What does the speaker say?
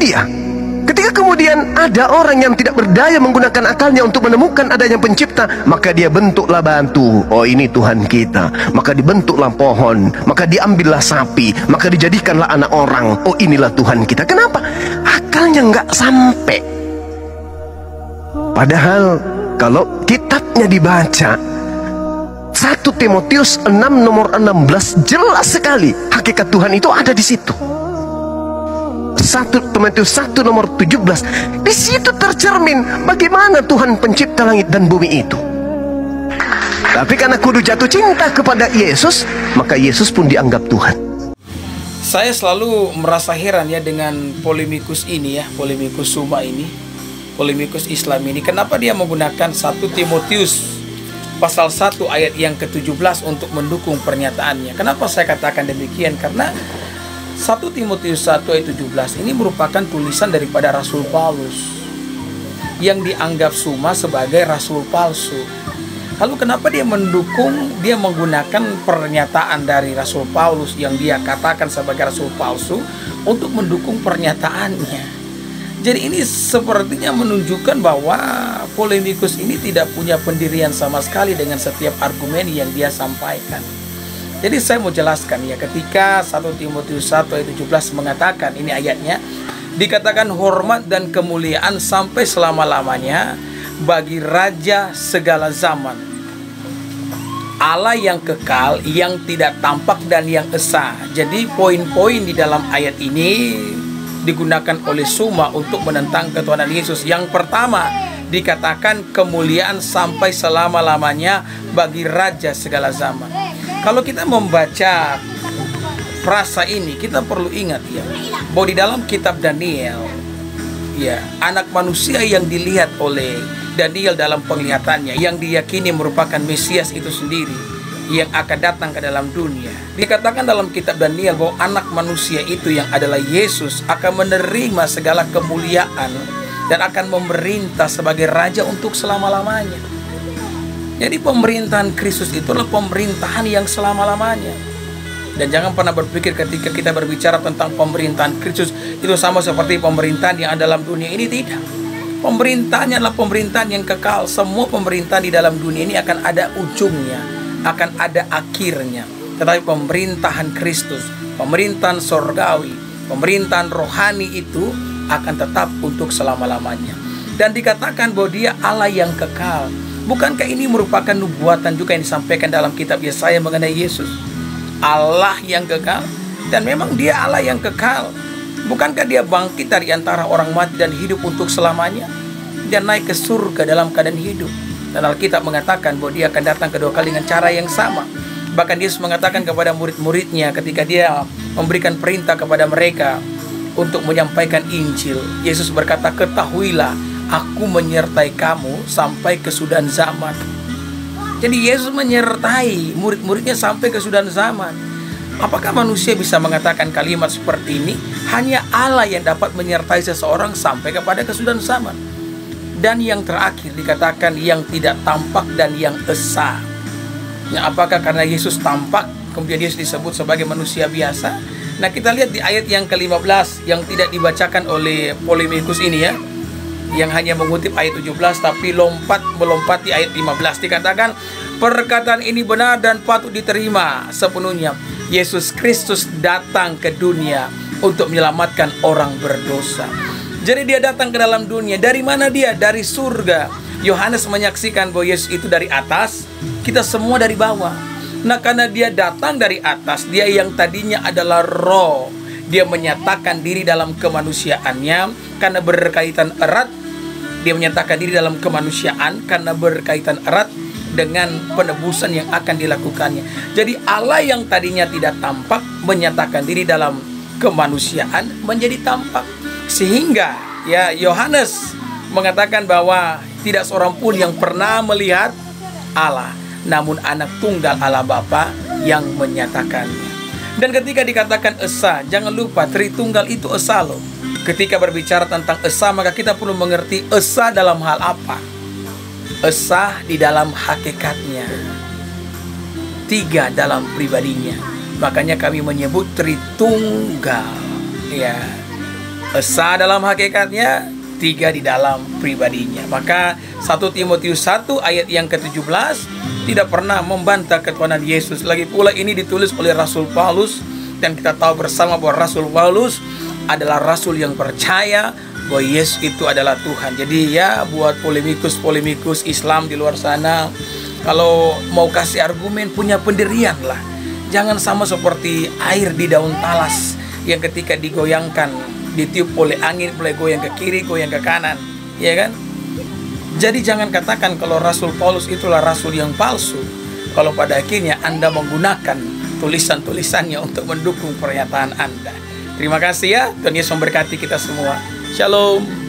dia. Ketika kemudian ada orang yang tidak berdaya menggunakan akalnya untuk menemukan adanya pencipta, maka dia bentuklah batu. Oh, ini Tuhan kita. Maka dibentuklah pohon, maka diambillah sapi, maka dijadikanlah anak orang. Oh, inilah Tuhan kita. Kenapa? Akalnya nggak sampai. Padahal kalau kitabnya dibaca, 1 Timotius 6 nomor 16 jelas sekali hakikat Tuhan itu ada di situ. 1 Timotius 1 nomor 17, di situ tercermin bagaimana Tuhan pencipta langit dan bumi itu. Tapi karena kudu jatuh cinta kepada Yesus, maka Yesus pun dianggap Tuhan. Saya selalu merasa heran ya dengan polemikus ini ya, polemikus Suma ini, polemikus Islam ini. Kenapa dia menggunakan 1 Timotius pasal 1 ayat yang ke-17 untuk mendukung pernyataannya? Kenapa saya katakan demikian? Karena 1 Timotius 1 ayat 17 ini merupakan tulisan daripada Rasul Paulus yang dianggap Suma sebagai rasul palsu. Lalu kenapa dia mendukung, dia menggunakan pernyataan dari Rasul Paulus yang dia katakan sebagai rasul palsu untuk mendukung pernyataannya? Jadi ini sepertinya menunjukkan bahwa polemikus ini tidak punya pendirian sama sekali dengan setiap argumen yang dia sampaikan. Jadi saya mau jelaskan ya, ketika 1 Timotius 1 ayat 17 mengatakan, ini ayatnya, dikatakan hormat dan kemuliaan sampai selama-lamanya bagi Raja segala zaman, Allah yang kekal, yang tidak tampak dan yang esa. Jadi poin-poin di dalam ayat ini digunakan oleh Suma untuk menentang ketuhanan Yesus. Yang pertama, dikatakan kemuliaan sampai selama-lamanya bagi Raja segala zaman. Kalau kita membaca frasa ini, kita perlu ingat ya, bahwa di dalam kitab Daniel, ya, anak manusia yang dilihat oleh Daniel dalam penglihatannya, yang diyakini merupakan Mesias itu sendiri, yang akan datang ke dalam dunia. Dikatakan dalam kitab Daniel bahwa anak manusia itu yang adalah Yesus akan menerima segala kemuliaan dan akan memerintah sebagai Raja untuk selama-lamanya. Jadi pemerintahan Kristus itu adalah pemerintahan yang selama-lamanya. Dan jangan pernah berpikir ketika kita berbicara tentang pemerintahan Kristus itu sama seperti pemerintahan yang ada dalam dunia ini. Tidak. Pemerintahannya adalah pemerintahan yang kekal. Semua pemerintahan di dalam dunia ini akan ada ujungnya, akan ada akhirnya. Tetapi pemerintahan Kristus, pemerintahan sorgawi, pemerintahan rohani itu akan tetap untuk selama-lamanya. Dan dikatakan bahwa dia Allah yang kekal. Bukankah ini merupakan nubuatan juga yang disampaikan dalam kitab Yesaya mengenai Yesus? Allah yang kekal, dan memang dia Allah yang kekal. Bukankah dia bangkit dari antara orang mati dan hidup untuk selamanya? Dia naik ke surga dalam keadaan hidup. Dan Alkitab mengatakan bahwa dia akan datang kedua kali dengan cara yang sama. Bahkan Yesus mengatakan kepada murid-muridnya ketika dia memberikan perintah kepada mereka untuk menyampaikan Injil. Yesus berkata, ketahuilah, aku menyertai kamu sampai kesudahan zaman. Jadi Yesus menyertai murid-muridnya sampai kesudahan zaman. Apakah manusia bisa mengatakan kalimat seperti ini? Hanya Allah yang dapat menyertai seseorang sampai kepada kesudahan zaman. Dan yang terakhir dikatakan yang tidak tampak dan yang esa. Ya, apakah karena Yesus tampak kemudian Yesus disebut sebagai manusia biasa? Nah, kita lihat di ayat yang ke-15 yang tidak dibacakan oleh polemikus ini ya, yang hanya mengutip ayat 17 tapi melompati ayat 15. Dikatakan perkataan ini benar dan patut diterima sepenuhnya. Yesus Kristus datang ke dunia untuk menyelamatkan orang berdosa. Jadi dia datang ke dalam dunia. Dari mana dia? Dari surga. Yohanes menyaksikan bahwa Yesus itu dari atas, kita semua dari bawah. Nah, karena dia datang dari atas, dia yang tadinya adalah roh, dia menyatakan diri dalam kemanusiaannya karena berkaitan erat. Dia menyatakan diri dalam kemanusiaan karena berkaitan erat dengan penebusan yang akan dilakukannya. Jadi Allah yang tadinya tidak tampak menyatakan diri dalam kemanusiaan menjadi tampak. Sehingga ya Yohanes mengatakan bahwa tidak seorang pun yang pernah melihat Allah, namun anak tunggal Allah Bapa yang menyatakannya. Dan ketika dikatakan esa, jangan lupa Tritunggal itu esa loh. Ketika berbicara tentang esa, maka kita perlu mengerti esa dalam hal apa. Esa di dalam hakikatnya, tiga dalam pribadinya. Makanya kami menyebut Tritunggal, ya. Esa dalam hakikatnya, 3 di dalam pribadinya. Maka 1 Timotius 1 ayat yang ke-17 tidak pernah membantah ketuhanan Yesus. Lagi pula ini ditulis oleh Rasul Paulus, dan kita tahu bersama bahwa Rasul Paulus adalah rasul yang percaya bahwa Yesus itu adalah Tuhan. Jadi ya, buat polemikus Islam di luar sana, kalau mau kasih argumen, punya pendirian lah. Jangan sama seperti air di daun talas yang ketika digoyangkan, ditiup oleh angin, boleh goyang ke kiri, goyang ke kanan, ya kan? Jadi jangan katakan kalau Rasul Paulus itulah rasul yang palsu, kalau pada akhirnya Anda menggunakan tulisan-tulisannya untuk mendukung pernyataan Anda. Terima kasih ya, Tuhan Yesus memberkati kita semua. Shalom.